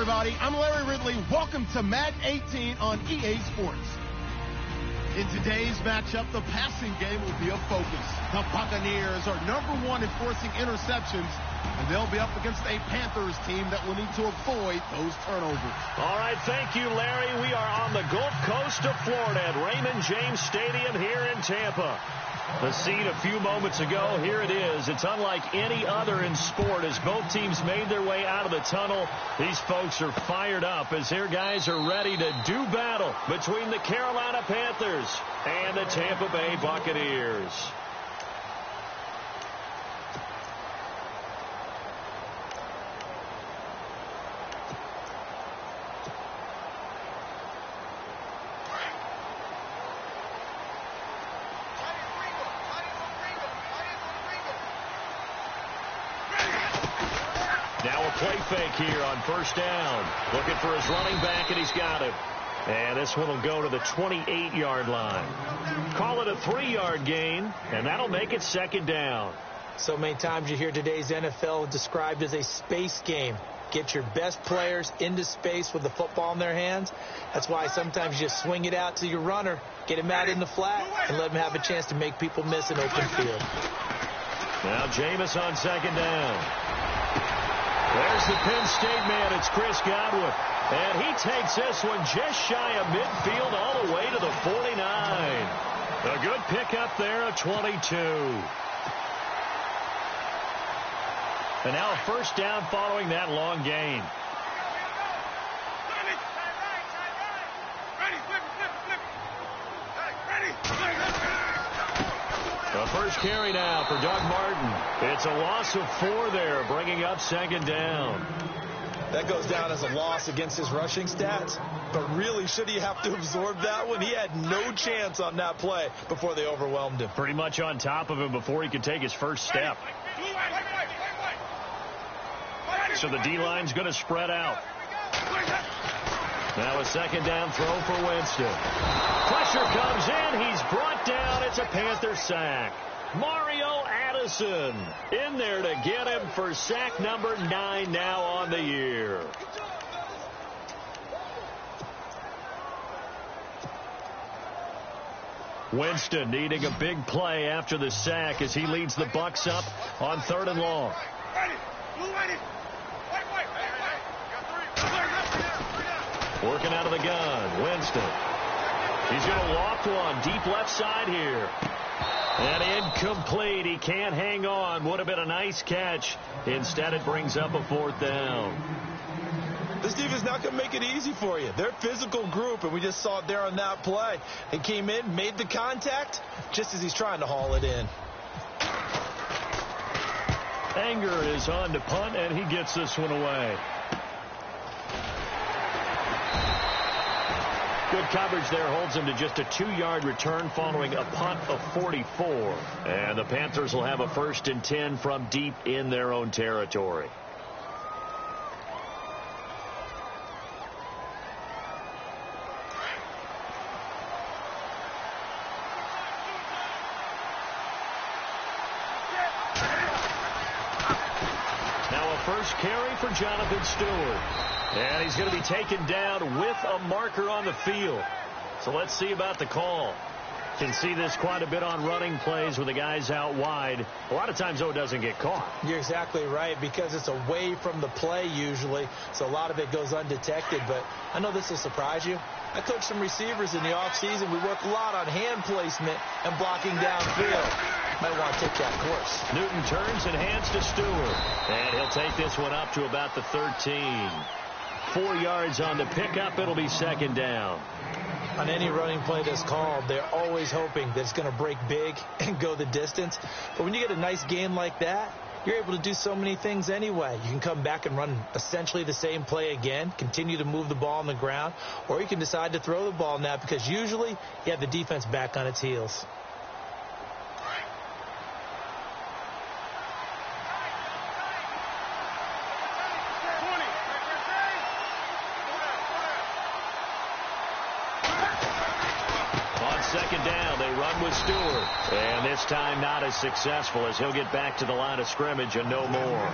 everybody. I'm Larry Ridley. Welcome to Madden 18 on EA Sports. In today's matchup, the passing game will be a focus. The Buccaneers are #1 in forcing interceptions, and they'll be up against a Panthers team that will need to avoid those turnovers. All right, thank you, Larry. We are on the Gulf Coast of Florida at Raymond James Stadium here in Tampa. The scene a few moments ago, here it is. It's unlike any other in sport as both teams made their way out of the tunnel. These folks are fired up as their guys are ready to do battle between the Carolina Panthers and the Tampa Bay Buccaneers. Now a play fake here on first down. Looking for his running back, and he's got him. And this one will go to the 28-yard line. Call it a 3-yard gain, and that'll make it second down. So many times you hear today's NFL described as a space game. Get your best players into space with the football in their hands. That's why sometimes you just swing it out to your runner, get him out in the flat, and let him have a chance to make people miss an open field. Now Jameis on second down. There's the Penn State man. It's Chris Godwin. And he takes this one just shy of midfield all the way to the 49. A good pickup there at 22. And now a first down following that long gain. The first carry now for Doug Martin. It's a loss of 4 there, bringing up second down. That goes down as a loss against his rushing stats. But really, should he have to absorb that one? He had no chance on that play before they overwhelmed him. Pretty much on top of him before he could take his first step. So the D-line's going to spread out. Now a second down throw for Winston. Pressure comes in. He's brought down. It's a Panther sack. Mario Addison in there to get him for sack number 9 now on the year. Winston needing a big play after the sack as he leads the Bucs up on 3rd and long. Working out of the gun, Winston. He's going to loft one deep left side here. And incomplete. He can't hang on. Would have been a nice catch. Instead, it brings up a 4th down. This defense not going to make it easy for you. They're a physical group, and we just saw it there on that play. He came in, made the contact, just as he's trying to haul it in. Anger is on to punt, and he gets this one away. Good coverage there holds him to just a 2-yard return following a punt of 44. And the Panthers will have a 1st and 10 from deep in their own territory. Now a first carry for Jonathan Stewart. And he's going to be taken down with a marker on the field. So let's see about the call. Can see this quite a bit on running plays with the guys out wide. A lot of times, though, it doesn't get caught. You're exactly right, because it's away from the play usually, so a lot of it goes undetected. But I know this will surprise you. I coached some receivers in the offseason. We work a lot on hand placement and blocking downfield. Might want to take that course. Newton turns and hands to Stewart. And he'll take this one up to about the 13. 4 yards on the pickup. It'll be second down. On any running play that's called, they're always hoping that it's going to break big and go the distance. But when you get a nice gain like that, you're able to do so many things anyway. You can come back and run essentially the same play again, continue to move the ball on the ground, or you can decide to throw the ball now because usually you have the defense back on its heels. Second down, they run with Stewart. forward. And this time not as successful as he'll get back to the line of scrimmage and no more.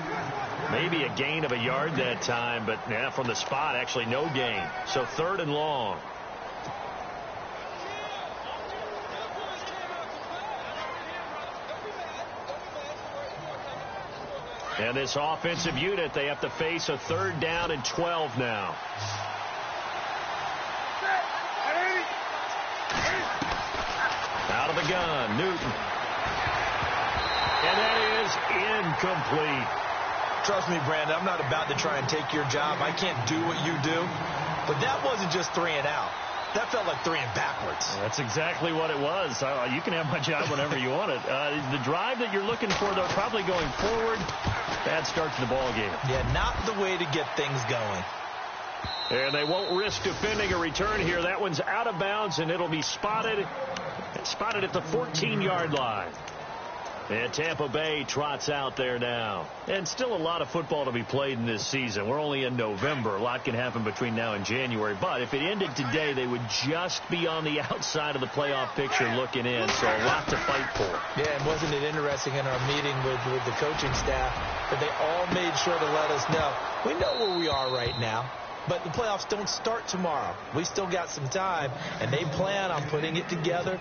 Maybe a gain of a yard that time, but yeah, from the spot, actually no gain. So 3rd and long. And this offensive unit, they have to face a 3rd down and 12 now. Out of the gun, Newton. And that is incomplete. Trust me, Brandon, I'm not about to try and take your job. I can't do what you do. But that wasn't just 3 and out. That felt like 3 and backwards. That's exactly what it was. You can have my job whenever you want it. The drive that you're looking for, though, probably going forward. Bad start to the ball game. Yeah, not the way to get things going. And they won't risk defending a return here. That one's out of bounds, and it'll be spotted at the 14-yard line. And Tampa Bay trots out there now. And still a lot of football to be played in this season. We're only in November. A lot can happen between now and January. But if it ended today, they would just be on the outside of the playoff picture looking in. So a lot to fight for. Yeah, and wasn't it interesting in our meeting with the coaching staff that they all made sure to let us know, we know where we are right now. But the playoffs don't start tomorrow. We still got some time, and they plan on putting it together,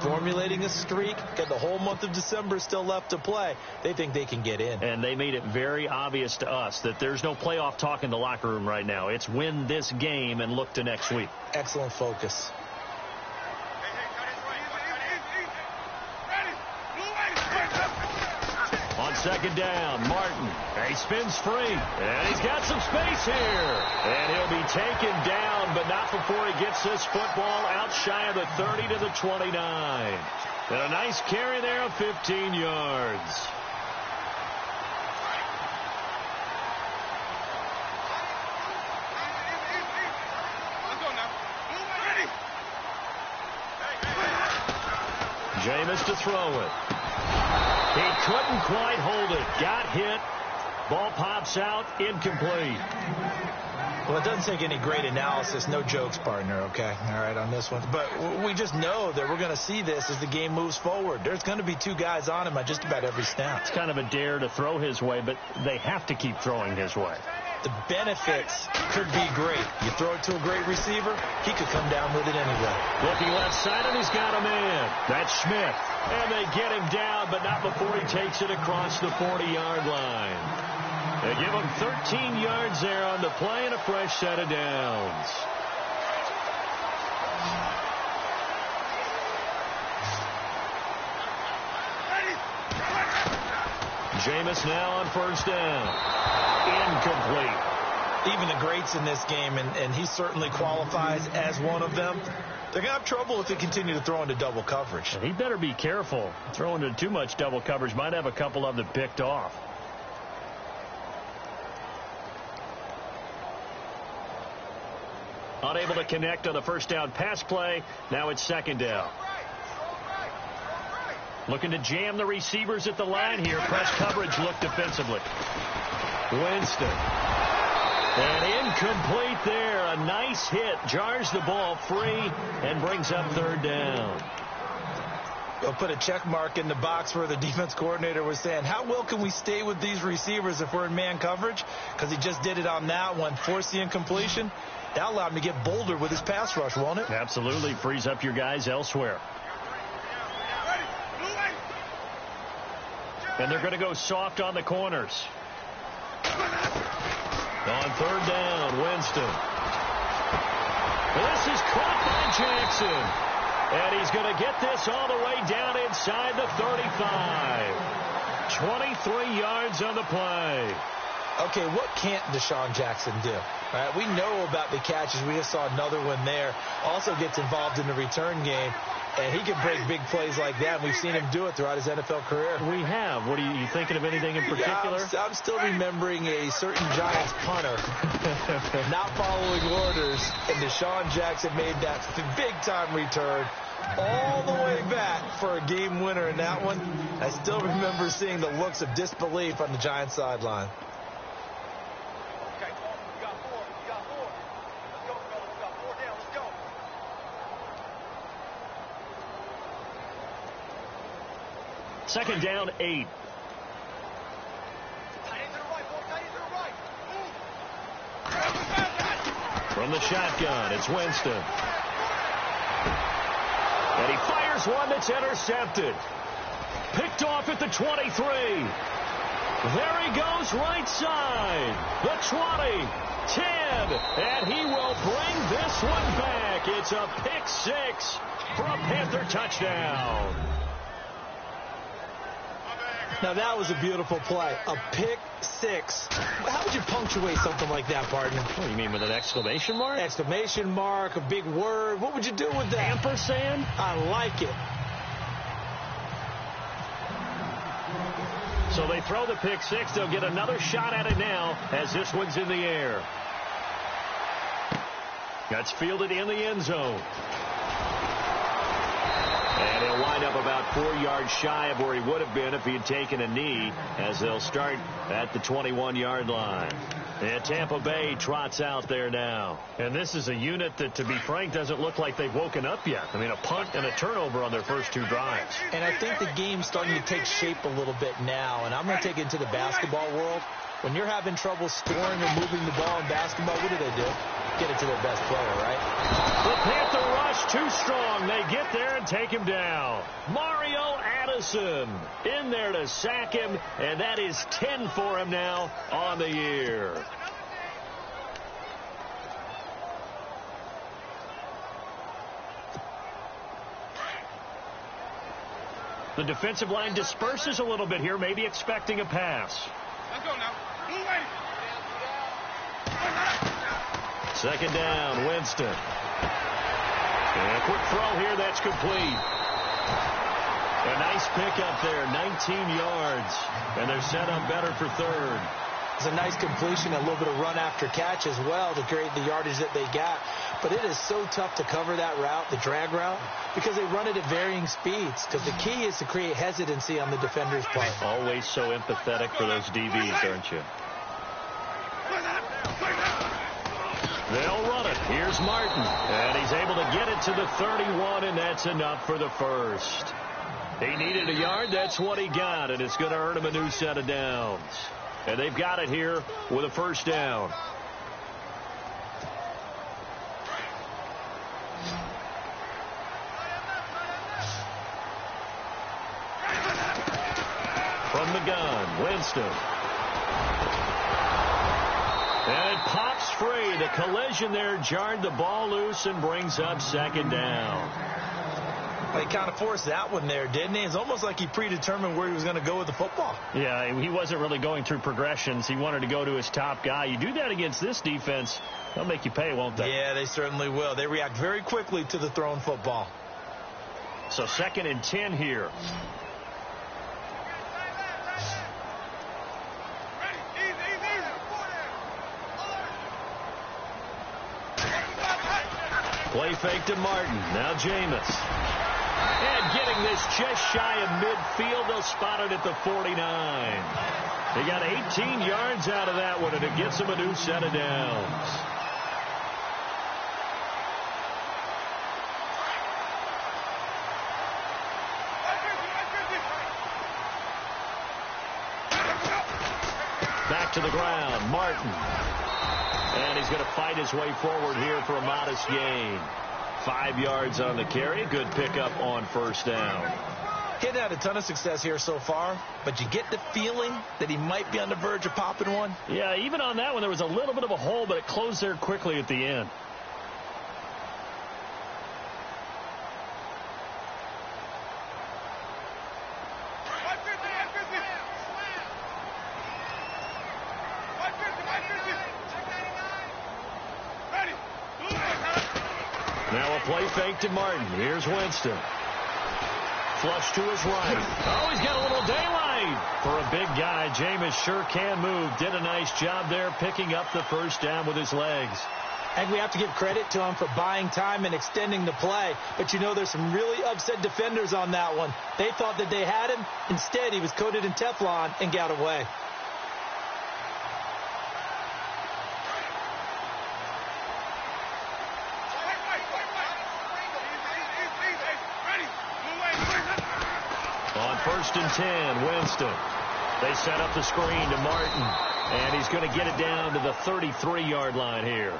formulating a streak. Got the whole month of December still left to play. They think they can get in. And they made it very obvious to us that there's no playoff talk in the locker room right now. It's win this game and look to next week. Excellent focus. On 2nd down, Martin. He spins free. And he's got some space here. And he'll be taken down, but not before he gets this football out shy of the 30 to the 29. And a nice carry there of 15 yards. Jameis to throw it. He couldn't quite hold it. Got hit. Ball pops out. Incomplete. Well, it doesn't take any great analysis. No jokes, partner, okay? All right, on this one. But we just know that we're going to see this as the game moves forward. There's going to be 2 guys on him on just about every snap. It's kind of a dare to throw his way, but they have to keep throwing his way. The benefits could be great. You throw it to a great receiver, he could come down with it anyway. Looking left side, and he's got a man. That's Smith. And they get him down, but not before he takes it across the 40-yard line. They give him 13 yards there on the play and a fresh set of downs. Jameis now on 1st down. Incomplete. Even the greats in this game, and he certainly qualifies as one of them, they're going to have trouble if they continue to throw into double coverage. He better be careful. Throwing into too much double coverage might have a couple of them picked off. Unable to connect on the 1st down pass play. Now it's 2nd down. Looking to jam the receivers at the line here. Press coverage look defensively. Winston. And incomplete there. A nice hit. Jars the ball free and brings up 3rd down. They'll put a check mark in the box where the defense coordinator was saying, how well can we stay with these receivers if we're in man coverage? Because he just did it on that one. Forced the incompletion. That allowed him to get bolder with his pass rush, won't it? Absolutely. Frees up your guys elsewhere. And they're going to go soft on the corners. On 3rd down, Winston. This is caught by Jackson. And he's going to get this all the way down inside the 35. 23 yards on the play. Okay, what can't Deshaun Jackson do? All right, we know about the catches. We just saw another one there. Also gets involved in the return game. And he can break big plays like that. And we've seen him do it throughout his NFL career. We have. What are you thinking of anything in particular? Yeah, I'm still remembering a certain Giants punter not following orders. And Deshaun Jackson made that big-time return all the way back for a game winner in that one. I still remember seeing the looks of disbelief on the Giants sideline. Second down, 8. From the shotgun, it's Winston. And he fires one that's intercepted. Picked off at the 23. There he goes right side. The 20, 10, and he will bring this one back. It's a pick 6 for a Panther touchdown. Now, that was a beautiful play. A pick 6. How would you punctuate something like that, partner? What do you mean, with an exclamation mark? Exclamation mark, a big word. What would you do with that? Ampersand? I like it. So they throw the pick 6. They'll get another shot at it now as this one's in the air. That's fielded in the end zone. And he'll wind up about 4 yards shy of where he would have been if he had taken a knee, as they'll start at the 21-yard line. And Tampa Bay trots out there now. And this is a unit that, to be frank, doesn't look like they've woken up yet. I mean, a punt and a turnover on their first 2 drives. And I think the game's starting to take shape a little bit now. And I'm going to take it into the basketball world. When you're having trouble scoring or moving the ball in basketball, what do? Get it to their best player, right? The Panther rush too strong. They get there and take him down. Mario Addison in there to sack him, and that is 10 for him now on the year. The defensive line disperses a little bit here, maybe expecting a pass. Let's go now. Second down, Winston. And a quick throw here, that's complete. A nice pickup there, 19 yards. And they're set up better for third. It's a nice completion, a little bit of run after catch as well to create the yardage that they got. But it is so tough to cover that route, the drag route, because they run it at varying speeds. Because the key is to create hesitancy on the defender's part. Always so empathetic for those DBs, aren't you? They'll run it. Here's Martin. And he's able to get it to the 31, and that's enough for the first. He needed a yard. That's what he got, and it's going to earn him a new set of downs. And they've got it here with a first down. From the gun, Winston. And it pops free. The collision there jarred the ball loose and brings up second down. He kind of forced that one there, didn't he? It's almost like he predetermined where he was going to go with the football. Yeah, he wasn't really going through progressions. He wanted to go to his top guy. You do that against this defense, they'll make you pay, won't they? Yeah, they certainly will. They react very quickly to the thrown football. So 2nd and 10 here. Play fake to Martin. Now Jameis. And getting this just shy of midfield. They'll spot it at the 49. They got 18 yards out of that one, and it gets them a new set of downs. Back to the ground. Martin. And he's going to fight his way forward here for a modest gain. 5 yards on the carry. Good pickup on first down. He hadn't had a ton of success here so far, but you get the feeling that he might be on the verge of popping one. Yeah, even on that one, there was a little bit of a hole, but it closed there quickly at the end. Now a play fake to Martin. Here's Winston. Flush to his right. Oh, he's got a little daylight. For a big guy, Jameis sure can move. Did a nice job there picking up the first down with his legs. And we have to give credit to him for buying time and extending the play. But, you know, there's some really upset defenders on that one. They thought that they had him. Instead, he was coated in Teflon and got away. On first and 10, Winston. They set up the screen to Martin, and he's going to get it down to the 33-yard line here.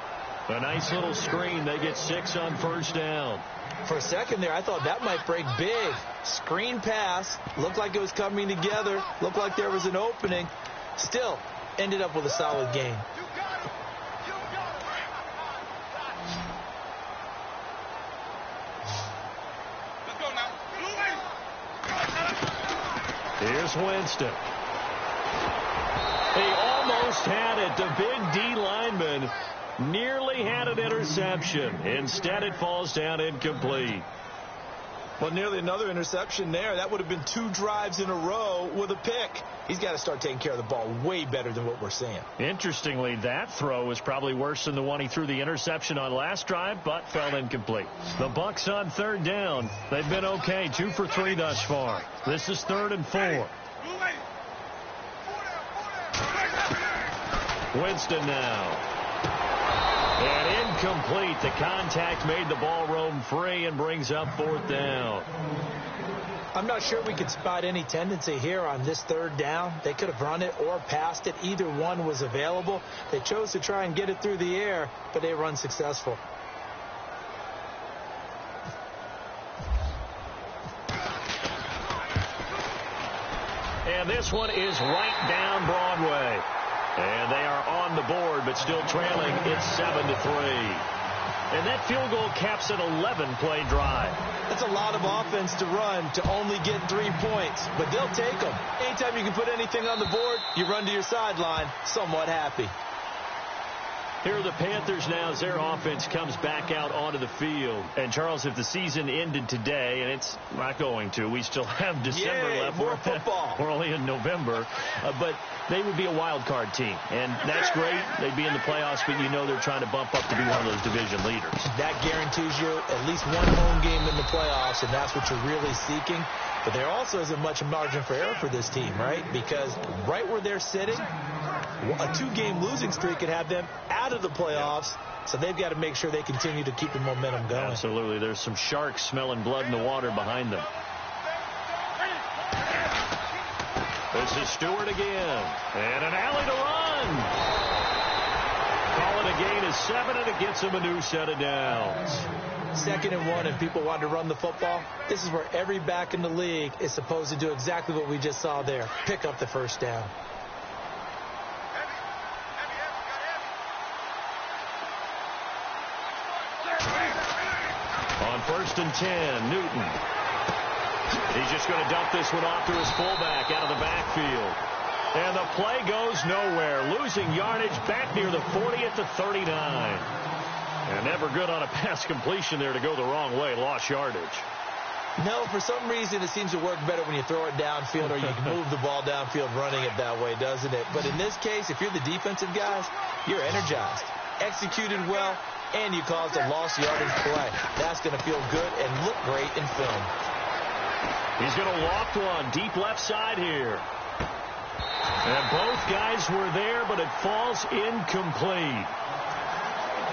A nice little screen. They get 6 on first down. For a second there, I thought that might break big. Screen pass. Looked like it was coming together. Looked like there was an opening. Still, ended up with a solid gain. Here's Winston. He almost had it. The big D lineman nearly had an interception. Instead, it falls down incomplete. Well, nearly another interception there. That would have been 2 drives in a row with a pick. He's got to start taking care of the ball way better than what we're seeing. Interestingly, that throw was probably worse than the one he threw the interception on last drive, but fell incomplete. The Bucs on third down. They've been okay, 2 for 3 thus far. This is 3rd and 4. Winston now. And incomplete. The contact made the ball roam free and brings up 4th down. I'm not sure we could spot any tendency here on this 3rd down. They could have run it or passed it. Either one was available. They chose to try and get it through the air, but they were unsuccessful. And this one is right down Broadway. And they are on the board, but still trailing. It's 7-3. And that field goal caps an 11-play drive. That's a lot of offense to run to only get 3 points, but they'll take them. Anytime you can put anything on the board, you run to your sideline somewhat happy. Here are the Panthers now as their offense comes back out onto the field. And, Charles, if the season ended today, and it's not going to, we still have December left. More football. We're only in November. But they would be a wild card team. And that's great. They'd be in the playoffs, but you know they're trying to bump up to be one of those division leaders. That guarantees you at least one home game in the playoffs, and that's what you're really seeking. But there also isn't much margin for error for this team, right? Because right where they're sitting, a 2-game losing streak could have them out of the playoffs, so they've got to make sure they continue to keep the momentum going. Absolutely. There's some sharks smelling blood in the water behind them. This is Stewart again, and an alley to run. Call it a gain of 7, and it gets them a new set of downs. 2nd and 1, and people want to run the football. This is where every back in the league is supposed to do exactly what we just saw there. Pick up the first down. On 1st and 10, Newton. He's just going to dump this one off to his fullback out of the backfield. And the play goes nowhere. Losing yardage back near the 40 at the 39. And never good on a pass completion there to go the wrong way. Lost yardage. No, for some reason it seems to work better when you throw it downfield or you can move the ball downfield running it that way, doesn't it? But in this case, if you're the defensive guys, you're energized, executed well, and you caused a lost yardage play. That's going to feel good and look great in film. He's going to loft one deep left side here. And both guys were there, but it falls incomplete.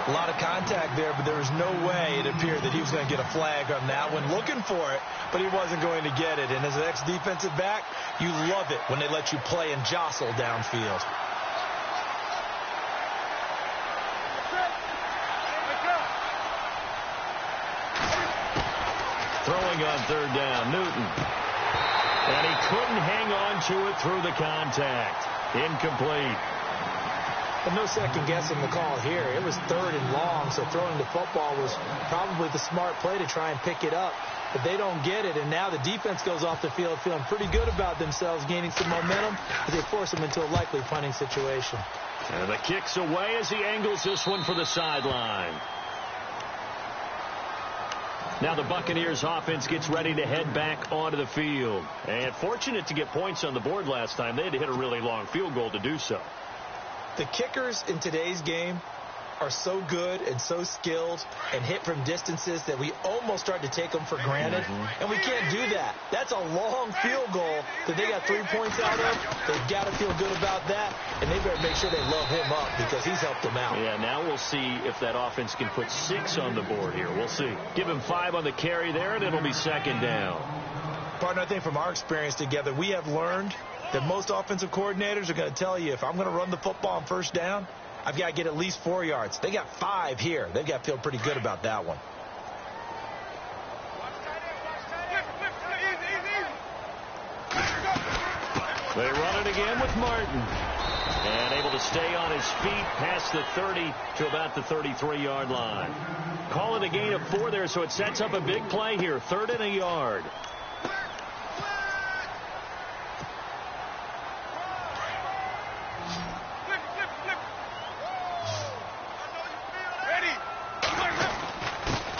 A lot of contact there, but there was no way it appeared that he was going to get a flag on that one. Looking for it, but he wasn't going to get it. And as an ex-defensive back, you love it when they let you play and jostle downfield. Throwing on 3rd down, Newton. And he couldn't hang on to it through the contact. Incomplete. But no second guessing the call here. It was 3rd and long, so throwing the football was probably the smart play to try and pick it up. But they don't get it, and now the defense goes off the field feeling pretty good about themselves, gaining some momentum as they force them into a likely punting situation. And the kick's away as he angles this one for the sideline. Now the Buccaneers offense gets ready to head back onto the field. And fortunate to get points on the board last time. They had to hit a really long field goal to do so. The kickers in today's game are so good and so skilled and hit from distances that we almost start to take them for granted. And we can't do that. That's a long field goal that they got 3 points out of. They've got to feel good about that, and they better make sure they love him up because he's helped them out. Yeah, now we'll see if that offense can put 6 on the board here. We'll see. Give him 5 on the carry there, and it'll be 2nd down. Partner, I think from our experience together, we have learned that most offensive coordinators are going to tell you, if I'm going to run the football on first down, I've got to get at least 4 yards. They got 5 here. They've got to feel pretty good about that one. They run it again with Martin. And able to stay on his feet past the 30 to about the 33-yard line. Call it a gain of 4 there, so it sets up a big play here. 3rd and a yard.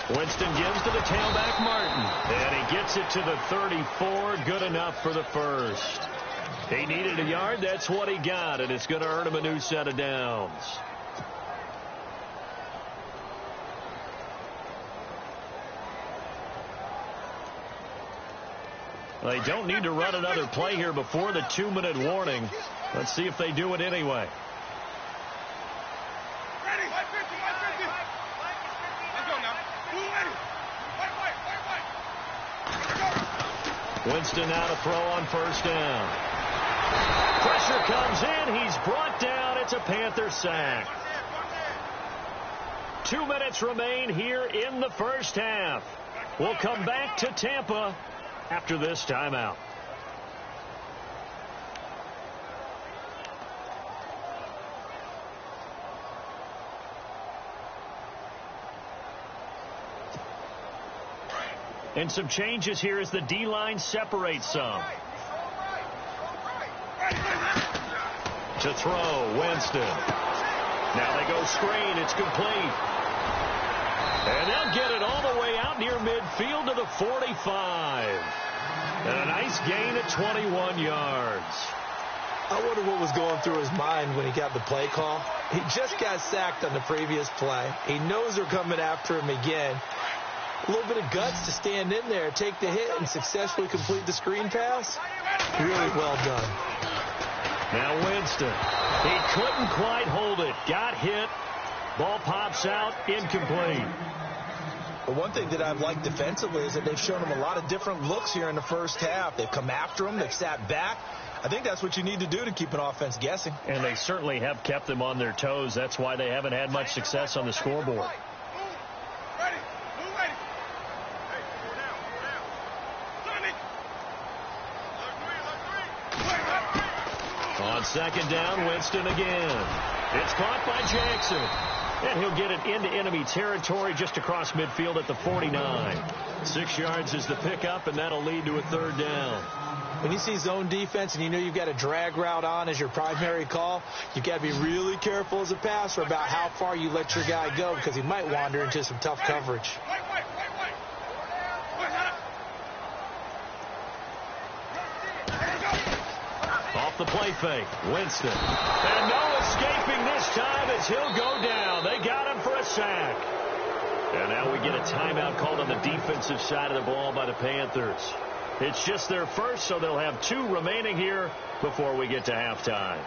Winston gives to the tailback, Martin. And he gets it to the 34. Good enough for the first. He needed a yard. That's what he got, and it's going to earn him a new set of downs. They don't need to run another play here before the 2-minute warning. Let's see if they do it anyway. Winston now to throw on first down. Pressure comes in. He's brought down. It's a Panther sack. 2 minutes remain here in the first half. We'll come back to Tampa after this timeout. And some changes here as the D-line separates some. To throw, Winston. Now they go screen. It's complete. And they'll get it all the way out near midfield to the 45. And a nice gain at 21 yards. I wonder what was going through his mind when he got the play call. He just got sacked on the previous play. He knows they're coming after him again. A little bit of guts to stand in there, take the hit, and successfully complete the screen pass. Really well done. Now Winston. He couldn't quite hold it. Got hit. Ball pops out. Incomplete. But one thing that I've liked defensively is that they've shown him a lot of different looks here in the first half. They've come after him. They've sat back. I think that's what you need to do to keep an offense guessing. And they certainly have kept them on their toes. That's why they haven't had much success on the scoreboard. On second down, Winston again. It's caught by Jackson. And he'll get it into enemy territory just across midfield at the 49. 6 yards is the pickup, and that'll lead to a 3rd down. When you see zone defense and you know you've got a drag route on as your primary call, you've got to be really careful as a passer about how far you let your guy go because he might wander into some tough coverage. Off the play fake, Winston. And no escaping this time as he'll go down. They got him for a sack. And now we get a timeout called on the defensive side of the ball by the Panthers. It's just their first, so they'll have 2 remaining here before we get to halftime.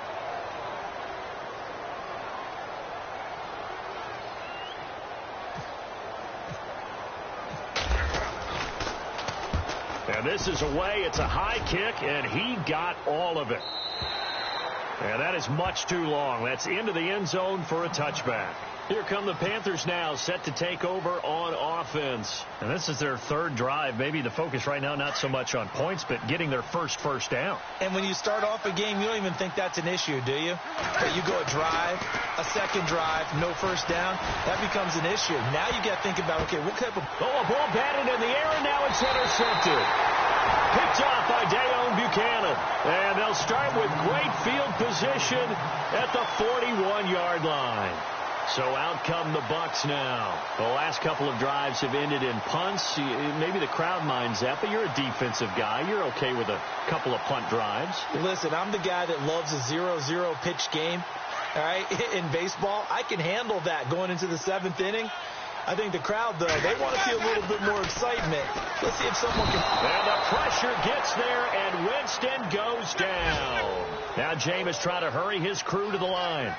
And this is away. It's a high kick, and he got all of it. And that is much too long. That's into the end zone for a touchback. Here come the Panthers now, set to take over on offense. And this is their 3rd drive. Maybe the focus right now not so much on points, but getting their first down. And when you start off a game, you don't even think that's an issue, do you? But you go a drive, a second drive, no first down, that becomes an issue. Now you got to think about, okay, what type of... Oh, a ball batted in the air, and now it's intercepted. Picked off by Dayon Buchanan. And they'll start with great field position at the 41-yard line. So out come the Bucs now. The last couple of drives have ended in punts. Maybe the crowd minds that, but you're a defensive guy. You're okay with a couple of punt drives. Listen, I'm the guy that loves a 0-0 pitch game. All right, in baseball, I can handle that going into the 7th inning. I think the crowd, though, they want to see a little bit more excitement. Let's see if someone can... And the pressure gets there, and Winston goes down. Now Jameis trying to hurry his crew to the line.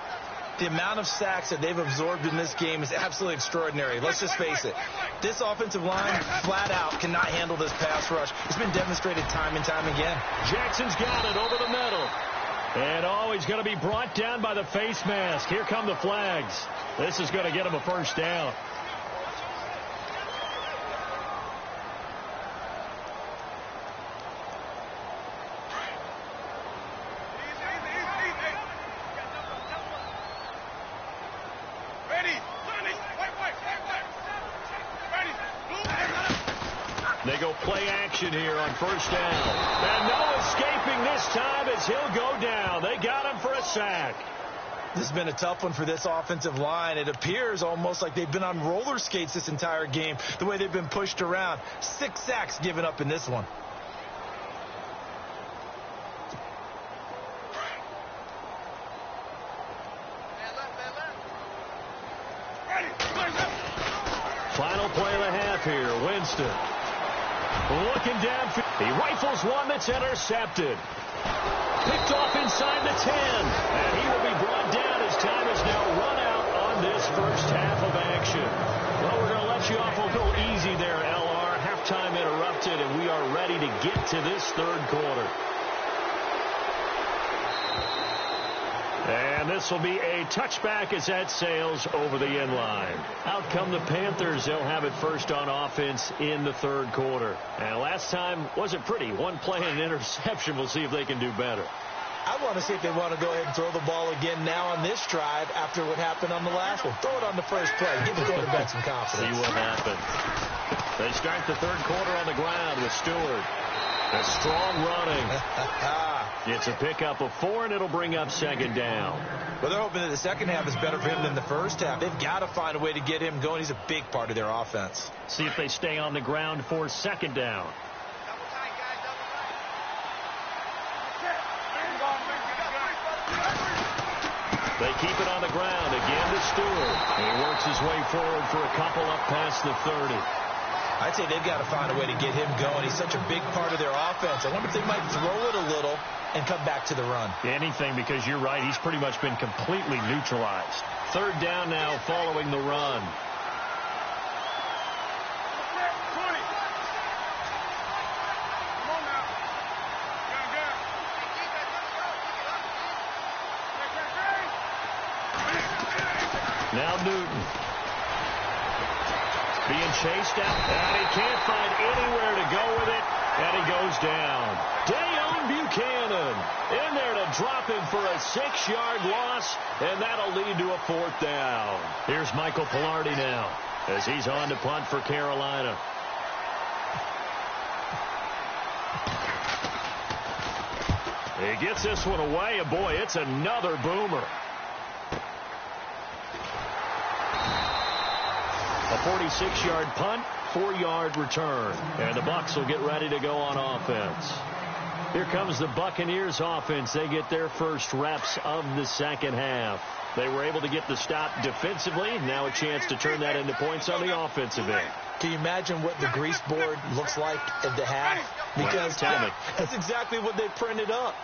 The amount of sacks that they've absorbed in this game is absolutely extraordinary. Let's just face it. This offensive line, flat out, cannot handle this pass rush. It's been demonstrated time and time again. Jackson's got it over the middle. And he's going to be brought down by the face mask. Here come the flags. This is going to get him a first down. They go play action here on first down. And no escaping this time as he'll go down. They got him for a sack. This has been a tough one for this offensive line. It appears almost like they've been on roller skates this entire game, the way they've been pushed around. 6 sacks given up in this one. Final play of the half here. Winston looking downfield. He rifles one that's intercepted. Picked off inside the 10. And he will be brought down as time is now run out on this first half of action. Well, we're going to let you off a little easy there, LR. Halftime interrupted, and we are ready to get to this third quarter. And this will be a touchback as that sails over the end line. Out come the Panthers. They'll have it first on offense in the third quarter. And last time wasn't pretty. One play and an interception. We'll see if they can do better. I want to see if they want to go ahead and throw the ball again now on this drive after what happened on the last one. Throw it on the first play. Give the quarterback some confidence. See what happens. They start the third quarter on the ground with Stewart. A strong running. It's a pickup of 4, and it'll bring up second down. Well, they're hoping that the second half is better for him than the first half. They've got to find a way to get him going. He's a big part of their offense. See if they stay on the ground for second down. They keep it on the ground again to Stewart. He works his way forward for a couple up past the 30. I'd say they've got to find a way to get him going. He's such a big part of their offense. I wonder if they might throw it a little and come back to the run. Anything, because you're right. He's pretty much been completely neutralized. Third down now following the run. Now Newton. Being chased out, and he can't find anywhere to go with it, and he goes down. Dayon Buchanan in there to drop him for a 6-yard loss, and that'll lead to a 4th down. Here's Michael Pilardi now as he's on to punt for Carolina. He gets this one away, and boy, it's another boomer. A 46-yard punt, 4-yard return. And the Bucs will get ready to go on offense. Here comes the Buccaneers offense. They get their first reps of the second half. They were able to get the stop defensively. Now a chance to turn that into points on the offensive end. Can you imagine what the grease board looks like at the half? Because that's exactly what they printed up.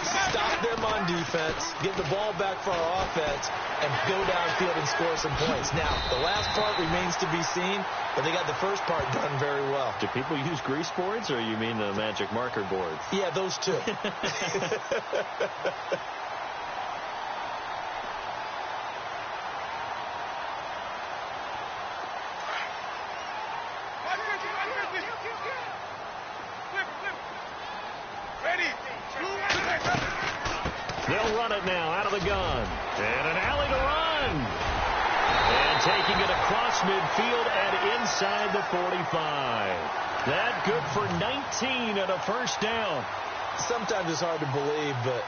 Stop them on defense, get the ball back for our offense, and go downfield and score some points. Now, the last part remains to be seen, but they got the first part done very well. Do people use grease boards, or you mean the magic marker boards? Yeah, those two. They'll run it now out of the gun. And an alley to run. And taking it across midfield and inside the 45. That good for 19 and a first down. Sometimes it's hard to believe, but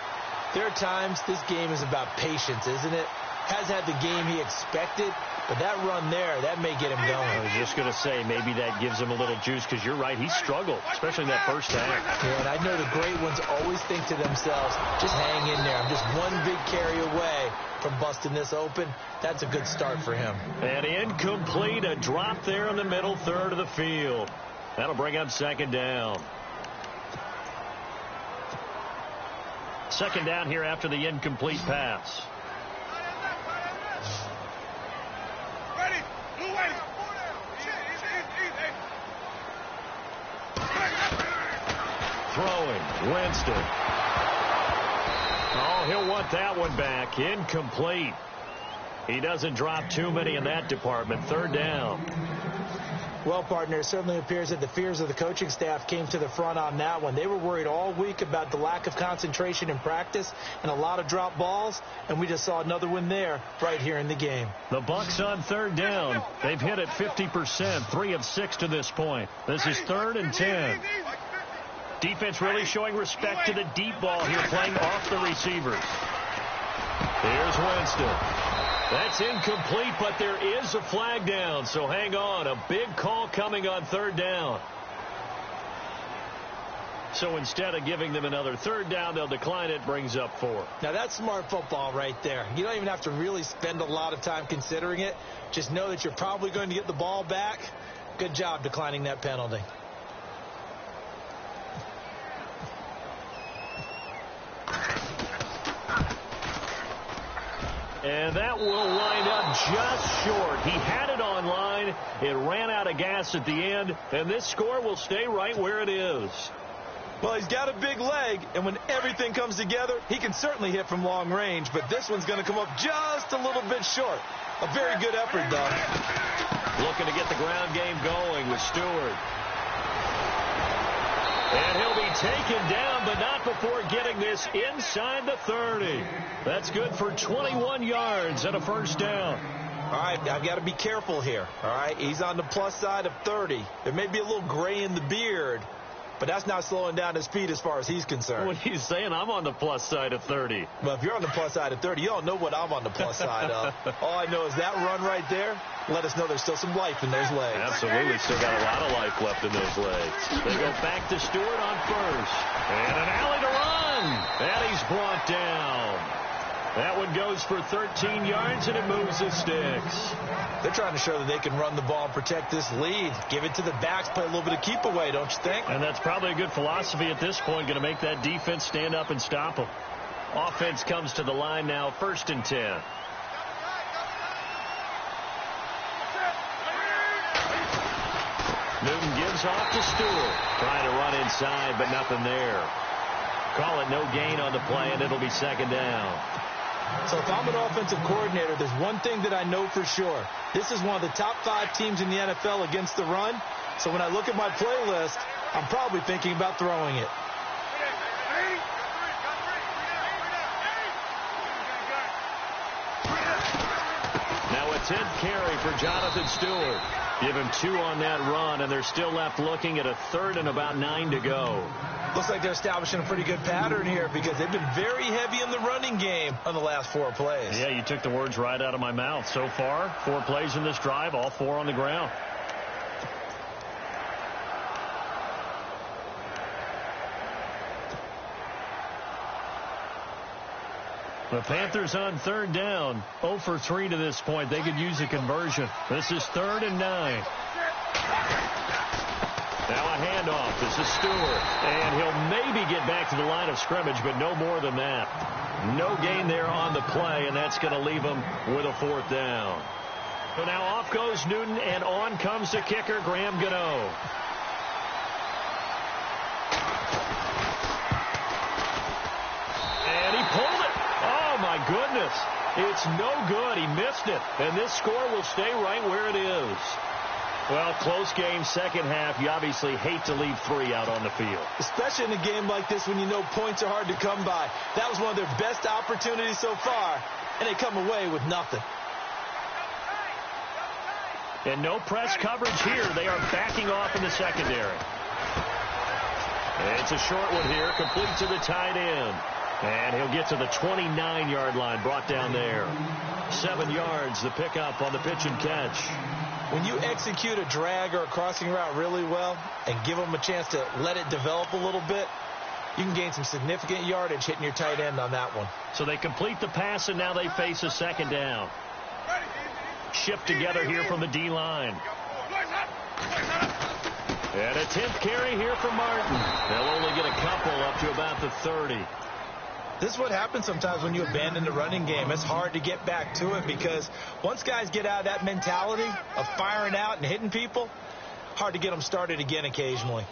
there are times this game is about patience, isn't it? Has had the game he expected, but that run there, that may get him going. I was just going to say, maybe that gives him a little juice, because you're right, he struggled, especially in that first half. Yeah, and I know the great ones always think to themselves, just hang in there. I'm just one big carry away from busting this open. That's a good start for him. And incomplete, a drop there in the middle third of the field. That'll bring up second down. Second down here after the incomplete pass. Winston. Oh, he'll want that one back. Incomplete. He doesn't drop too many in that department. Third down. Well, partner, it certainly appears that the fears of the coaching staff came to the front on that one. They were worried all week about the lack of concentration in practice and a lot of drop balls, and we just saw another one there right here in the game. The Bucs on third down. They've hit it 50%, 3 of 6 to this point. This is 3rd and 10. Defense really showing respect to the deep ball here, playing off the receivers. Here's Winston. That's incomplete, but there is a flag down, so hang on. A big call coming on third down. So instead of giving them another third down, they'll decline it, brings up 4. Now, that's smart football right there. You don't even have to really spend a lot of time considering it. Just know that you're probably going to get the ball back. Good job declining that penalty. And that will wind up just short. He had it on line. It ran out of gas at the end, and this score will stay right where it is. Well, he's got a big leg, and when everything comes together, he can certainly hit from long range, but this one's going to come up just a little bit short. A very good effort, though. Looking to get the ground game going with Stewart. And he'll be taken down, but not before getting this inside the 30. That's good for 21 yards and a first down. All right, I've got to be careful here. All right, he's on the plus side of 30. There may be a little gray in the beard, but that's not slowing down his speed as far as he's concerned. What he's saying, I'm on the plus side of 30. Well, if you're on the plus side of 30, you don't know what I'm on the plus side of. All I know is that run right there, let us know there's still some life in those legs. Absolutely, still got a lot of life left in those legs. They go back to Stewart on first. And an alley to run. And he's brought down. That one goes for 13 yards, and it moves the sticks. They're trying to show that they can run the ball and protect this lead. Give it to the backs, play a little bit of keep away, don't you think? And that's probably a good philosophy at this point, going to make that defense stand up and stop them. Offense comes to the line now, 1st and 10. Newton gives off to Stewart. Trying to run inside, but nothing there. Call it no gain on the play, and it'll be 2nd down. So if I'm an offensive coordinator, there's one thing that I know for sure. This is one of the top 5 teams in the NFL against the run. So when I look at my playlist, I'm probably thinking about throwing it. Now a 10th carry for Jonathan Stewart. Give him 2 on that run, and they're still left looking at a 3rd and about 9 to go. Looks like they're establishing a pretty good pattern here because they've been very heavy in the running game on the last 4 plays. Yeah, you took the words right out of my mouth. So far, 4 plays in this drive, all 4 on the ground. The Panthers on 3rd down, 0 for 3 to this point. They could use a conversion. This is 3rd and 9. Now a handoff. This is Stewart. And he'll maybe get back to the line of scrimmage, but no more than that. No gain there on the play, and that's going to leave him with a 4th down. So now off goes Newton, and on comes the kicker, Graham Gano. And he pulled it. Oh, my goodness. It's no good. He missed it. And this score will stay right where it is. Well, close game, second half. You obviously hate to leave 3 out on the field. Especially in a game like this when you know points are hard to come by. That was one of their best opportunities so far, and they come away with nothing. And no press coverage here. They are backing off in the secondary. It's a short one here, complete to the tight end. And he'll get to the 29-yard line, brought down there. 7 yards, the pickup on the pitch and catch. When you execute a drag or a crossing route really well and give them a chance to let it develop a little bit, you can gain some significant yardage hitting your tight end on that one. So they complete the pass, and now they face a 2nd down. Shift together here from the D-line. And a 10th carry here for Martin. They'll only get a couple up to about the 30. This is what happens sometimes when you abandon the running game. It's hard to get back to it because once guys get out of that mentality of firing out and hitting people, hard to get them started again occasionally.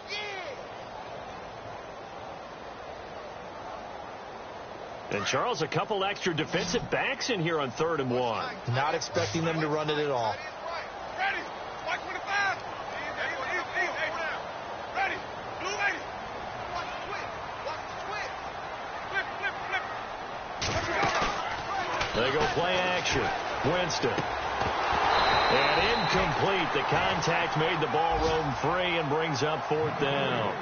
And, Charles, a couple extra defensive backs in here on 3rd and 1. Not expecting them to run it at all. Ready. Watch 25. Ready. Blue lady. Watch the twist. Watch the twist. Flip. They go play action. Winston. And incomplete. The contact made the ball roam free and brings up 4th down.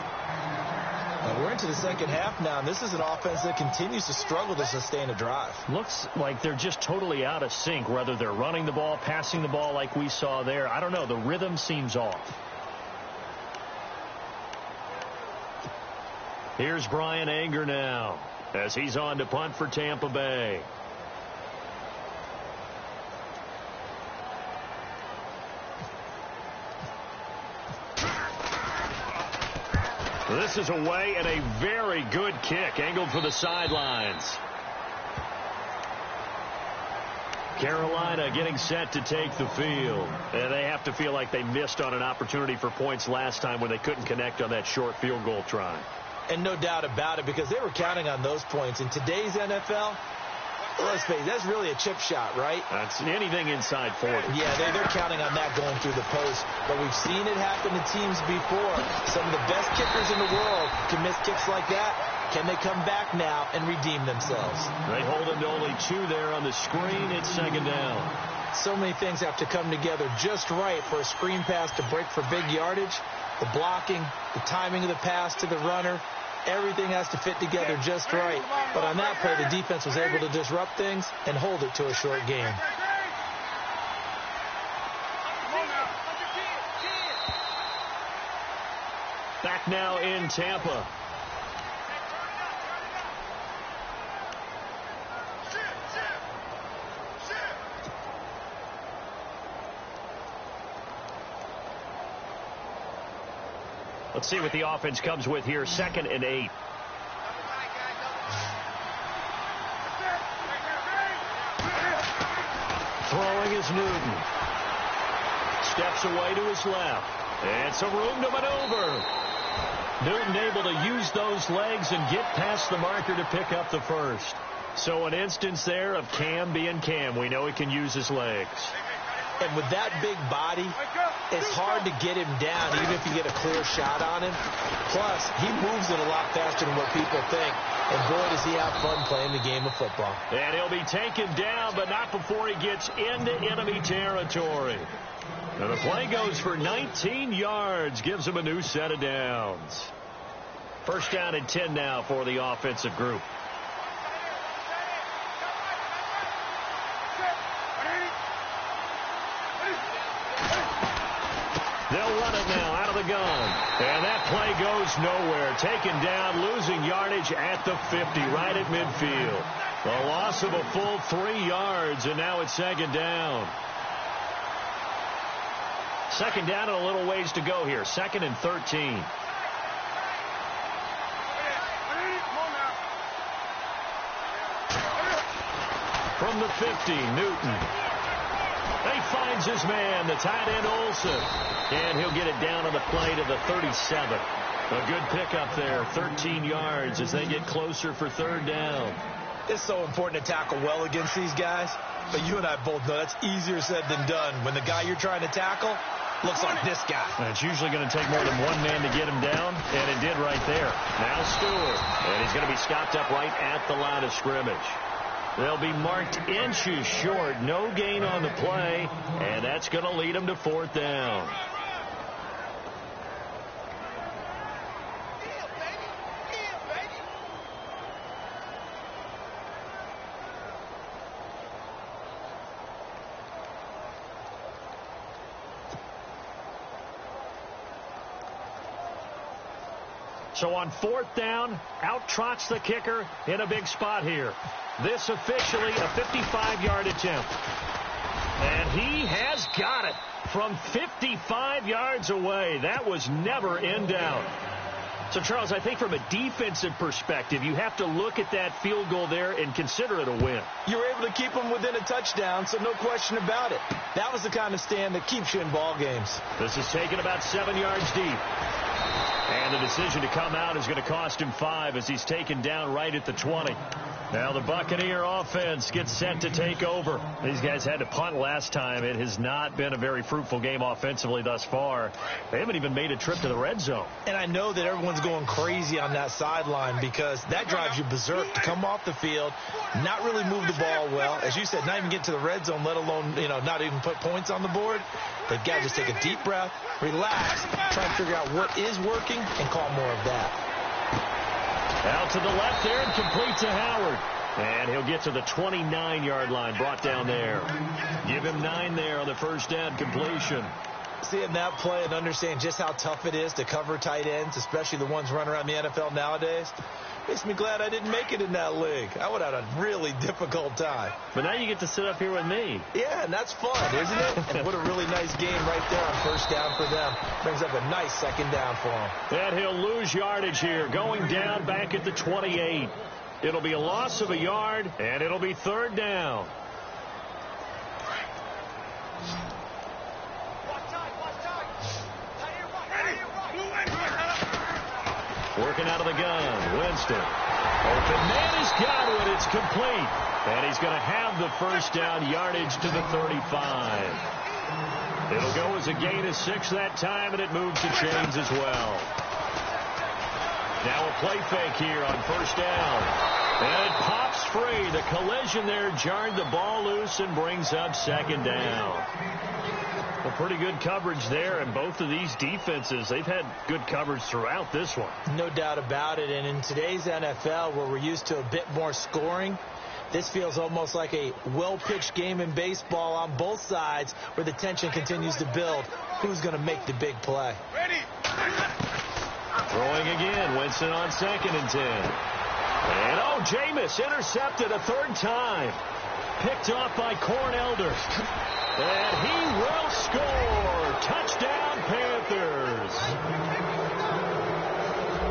We're into the second half now, and this is an offense that continues to struggle to sustain a drive. Looks like they're just totally out of sync, whether they're running the ball, passing the ball like we saw there. I don't know. The rhythm seems off. Here's Brian Anger now as he's on to punt for Tampa Bay. This is away and a very good kick angled for the sidelines. Carolina getting set to take the field. And they have to feel like they missed on an opportunity for points last time when they couldn't connect on that short field goal try. And no doubt about it, because they were counting on those points. In today's NFL, let's face it, that's really a chip shot, right? That's anything inside 40. Yeah, they're counting on that going through the post. But we've seen it happen to teams before. Some of the best kickers in the world can miss kicks like that. Can they come back now and redeem themselves? They hold them to only 2 there on the screen. It's 2nd down. So many things have to come together just right for a screen pass to break for big yardage. The blocking, the timing of the pass to the runner. Everything has to fit together just right. But on that play, the defense was able to disrupt things and hold it to a short game. Back now in Tampa. Let's see what the offense comes with here. 2nd and 8. Throwing is Newton. Steps away to his left. And some room to maneuver. Newton able to use those legs and get past the marker to pick up the first. So an instance there of Cam being Cam. We know he can use his legs. And with that big body, it's hard to get him down, even if you get a clear shot on him. Plus, he moves it a lot faster than what people think. And boy, does he have fun playing the game of football. And he'll be taken down, but not before he gets into enemy territory. And the play goes for 19 yards, gives him a new set of downs. 1st down and 10 now for the offensive group. They'll run it now out of the gun. And that play goes nowhere. Taken down, losing yardage at the 50, right at midfield. A loss of a full 3 yards, and now it's 2nd down. 2nd down and a little ways to go here. 2nd and 13. From the 50, Newton. He finds his man, the tight end Olsen. And he'll get it down on the play to the 37. A good pickup there, 13 yards as they get closer for 3rd down. It's so important to tackle well against these guys. But you and I both know that's easier said than done when the guy you're trying to tackle looks like this guy. And it's usually going to take more than one man to get him down, and it did right there. Now Stewart, and he's going to be stopped up right at the line of scrimmage. They'll be marked inches short, no gain on the play, and that's going to lead them to 4th down. So on 4th down, out trots the kicker in a big spot here. This officially a 55-yard attempt. And he has got it from 55 yards away. That was never in doubt. So, Charles, I think from a defensive perspective, you have to look at that field goal there and consider it a win. You were able to keep them within a touchdown, so no question about it. That was the kind of stand that keeps you in ball games. This is taken about 7 yards deep. And the decision to come out is going to cost him 5 as he's taken down right at the 20. Now the Buccaneer offense gets set to take over. These guys had to punt last time. It has not been a very fruitful game offensively thus far. They haven't even made a trip to the red zone. And I know that everyone's going crazy on that sideline because that drives you berserk to come off the field, not really move the ball well. As you said, not even get to the red zone, let alone, not even put points on the board. They've got to just take a deep breath, relax, try to figure out what is working, and call more of that. Out to the left there and complete to Howard. And he'll get to the 29-yard line, brought down there. Give him 9 there on the first down completion. Seeing that play and understand just how tough it is to cover tight ends, especially the ones running around the NFL nowadays, makes me glad I didn't make it in that league. I would have had a really difficult time. But now you get to sit up here with me. Yeah, and that's fun, isn't it? And what a really nice game right there on first down for them. Brings up a nice second down for them. And he'll lose yardage here, going down back at the 28. It'll be a loss of a yard, and it'll be third down. Working out of the gun, Winston. Open man, he's got it. It's complete. And he's going to have the first down yardage to the 35. It'll go as a gain of 6 that time, and it moves the chains as well. Now a play fake here on first down. And it pops free. The collision there jarred the ball loose and brings up second down. Well, pretty good coverage there, and both of these defenses, they've had good coverage throughout this one. No doubt about it, and in today's NFL, where we're used to a bit more scoring, this feels almost like a well-pitched game in baseball on both sides where the tension continues to build. Who's going to make the big play? Ready. Throwing again, Winston on 2nd and 10. And, Jameis intercepted a third time. Picked off by Cornelder. And he will score. Touchdown, Panthers.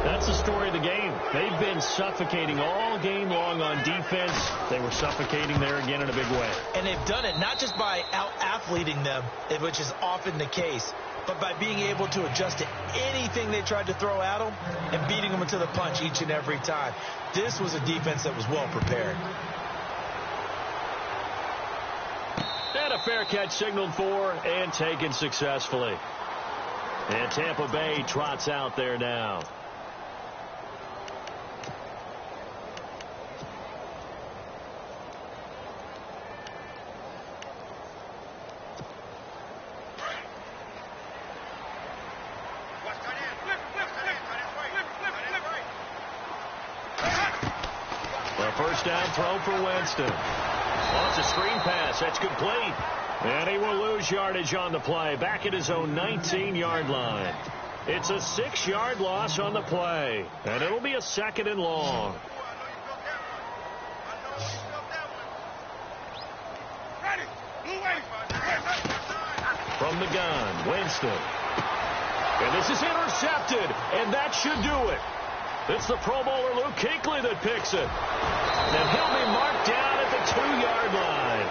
That's the story of the game. They've been suffocating all game long on defense. They were suffocating there again in a big way. And they've done it not just by out-athleting them, which is often the case, but by being able to adjust to anything they tried to throw at them and beating them into the punch each and every time. This was a defense that was well prepared. And a fair catch signaled for and taken successfully. And Tampa Bay trots out there now. First down throw for Winston. Wants a screen pass. That's complete. And he will lose yardage on the play. Back at his own 19-yard line. It's a 6-yard loss on the play. And it'll be a 2nd and long. From the gun, Winston. And this is intercepted. And that should do it. It's the Pro Bowler Luke Kuechly that picks it. And he'll be marked down at the 2-yard line.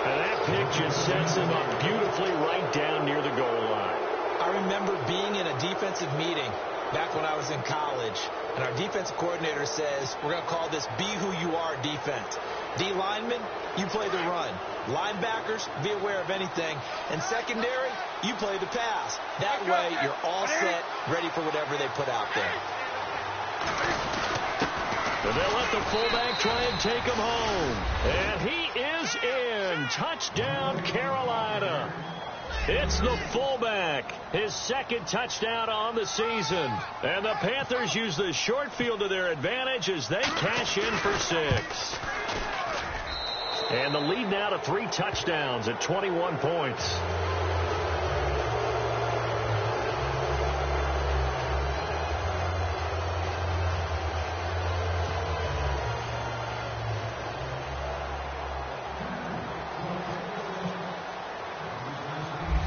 And that pick just sets him up beautifully right down near the goal line. I remember being in a defensive meeting back when I was in college, and our defensive coordinator says, we're going to call this Be Who You Are defense. D linemen, you play the run. Linebackers, be aware of anything. And secondary, you play the pass. That way, you're all set, ready for whatever they put out there. And they'll let the fullback try and take him home. And he is in. Touchdown, Carolina. It's the fullback. His 2nd touchdown on the season. And the Panthers use the short field to their advantage as they cash in for 6. And the lead now to 3 touchdowns at 21 points.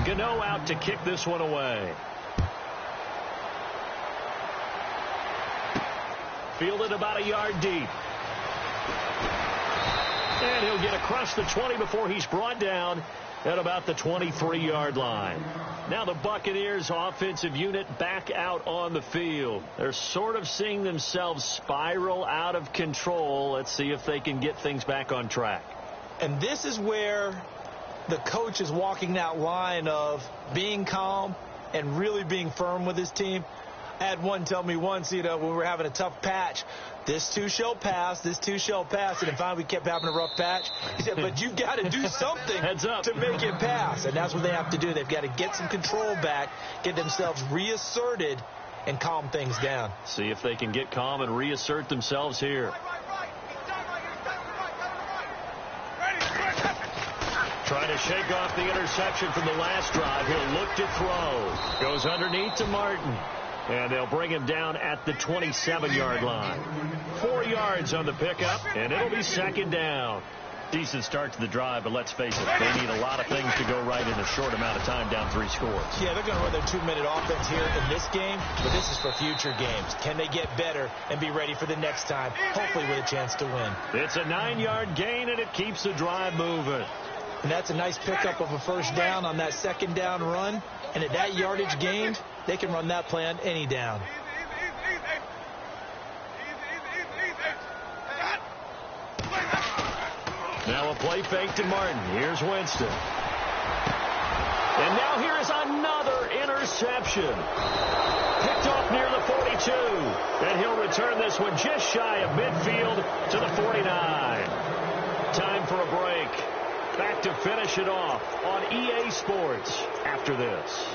Gano out to kick this one away. Fielded about a yard deep. And he'll get across the 20 before he's brought down at about the 23-yard line. Now the Buccaneers offensive unit back out on the field. They're sort of seeing themselves spiral out of control. Let's see if they can get things back on track. And this is where the coach is walking that line of being calm and really being firm with his team. I had one tell me once, when we were having a tough patch, this too shall pass, this too shall pass. And then finally we kept having a rough patch. He said, but you've got to do something Heads up. to make it pass. And that's what they have to do. They've got to get some control back, get themselves reasserted, and calm things down. See if they can get calm and reassert themselves here. Trying to shake off the interception from the last drive. He'll look to throw. Goes underneath to Martin. And they'll bring him down at the 27-yard line. 4 yards on the pickup, and it'll be second down. Decent start to the drive, but let's face it, they need a lot of things to go right in a short amount of time, down 3 scores. Yeah, they're going to run their 2-minute offense here in this game, but this is for future games. Can they get better and be ready for the next time, hopefully with a chance to win? It's a 9-yard gain, and it keeps the drive moving. And that's a nice pickup of a first down on that second down run. And at that yardage gained, they can run that play on any down. Now a play fake to Martin. Here's Winston. And now here is another interception. Picked off near the 42. And he'll return this one just shy of midfield to the 49. Time for a break. Back to finish it off on EA Sports after this.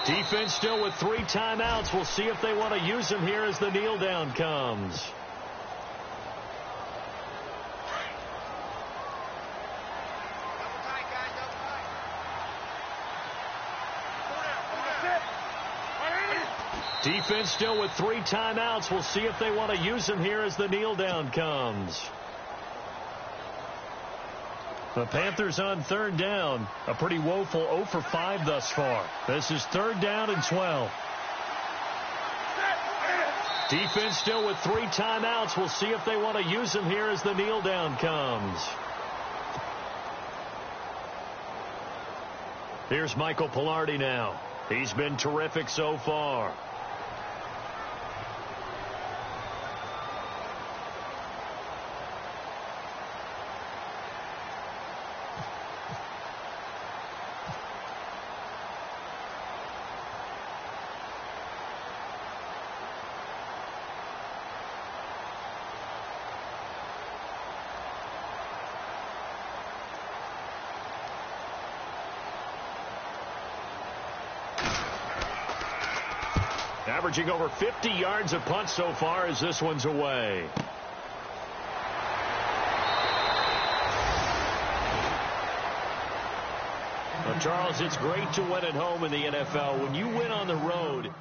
Defense still with 3 timeouts. We'll see if they want to use them here as the kneel down comes. Defense still with 3 timeouts. We'll see if they want to use them here as the kneel down comes. The Panthers on third down. A pretty woeful 0 for 5 thus far. This is 3rd down and 12. Defense still with 3 timeouts. We'll see if they want to use them here as the kneel down comes. Here's Michael Pilardi now. He's been terrific so far. Averaging over 50 yards a punt so far as this one's away. Well, Charles, it's great to win at home in the NFL. When you win on the road,